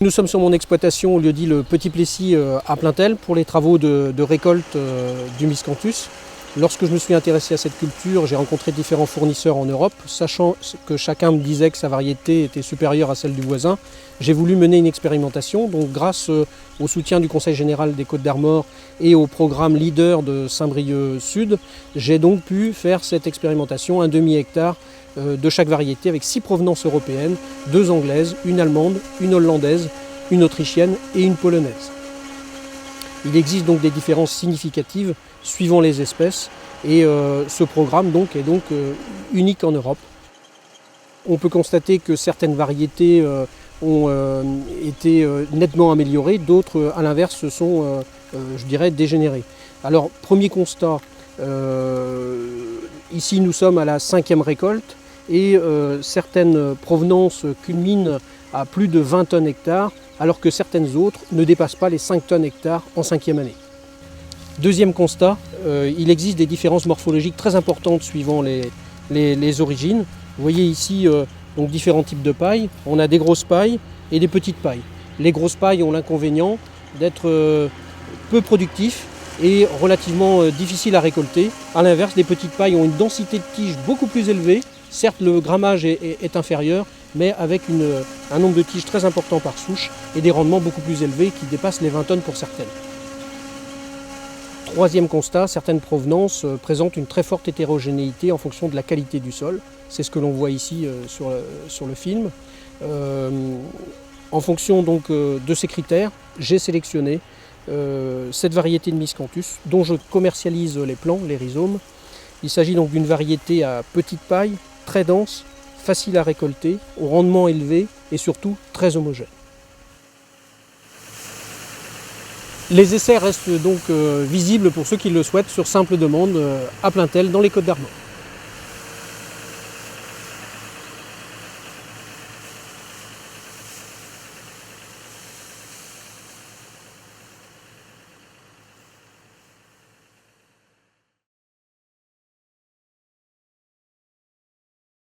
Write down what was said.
Nous sommes sur mon exploitation au lieu-dit le Petit Plessis à Plaintel pour les travaux de récolte du miscanthus. Lorsque je me suis intéressé à cette culture, j'ai rencontré différents fournisseurs en Europe. Sachant que chacun me disait que sa variété était supérieure à celle du voisin, j'ai voulu mener une expérimentation. Donc grâce au soutien du Conseil général des Côtes-d'Armor et au programme Leader de Saint-Brieuc Sud, j'ai donc pu faire cette expérimentation, un demi-hectare de chaque variété avec 6 provenances européennes, 2 anglaises, une allemande, une hollandaise, une autrichienne et une polonaise. Il existe donc des différences significatives suivant les espèces et ce programme est unique en Europe. On peut constater que certaines variétés ont été nettement améliorées, d'autres à l'inverse se sont, je dirais, dégénérées. Alors premier constat, ici nous sommes à la 5e récolte et certaines provenances culminent à plus de 20 tonnes hectares, alors que certaines autres ne dépassent pas les 5 tonnes hectares en 5e année. Deuxième constat, il existe des différences morphologiques très importantes suivant les origines. Vous voyez ici donc différents types de pailles. On a des grosses pailles et des petites pailles. Les grosses pailles ont l'inconvénient d'être peu productifs et relativement difficiles à récolter. A l'inverse, les petites pailles ont une densité de tiges beaucoup plus élevée. Certes, le grammage est inférieur, mais avec un nombre de tiges très important par souche et des rendements beaucoup plus élevés qui dépassent les 20 tonnes pour certaines. Troisième constat, certaines provenances présentent une très forte hétérogénéité en fonction de la qualité du sol. C'est ce que l'on voit ici sur le film. En fonction donc de ces critères, j'ai sélectionné cette variété de miscanthus dont je commercialise les plants, les rhizomes. Il s'agit donc d'une variété à petite paille, très dense, facile à récolter, au rendement élevé et surtout très homogène. Les essais restent donc visibles pour ceux qui le souhaitent sur simple demande à Plaintel dans les Côtes-d'Armor.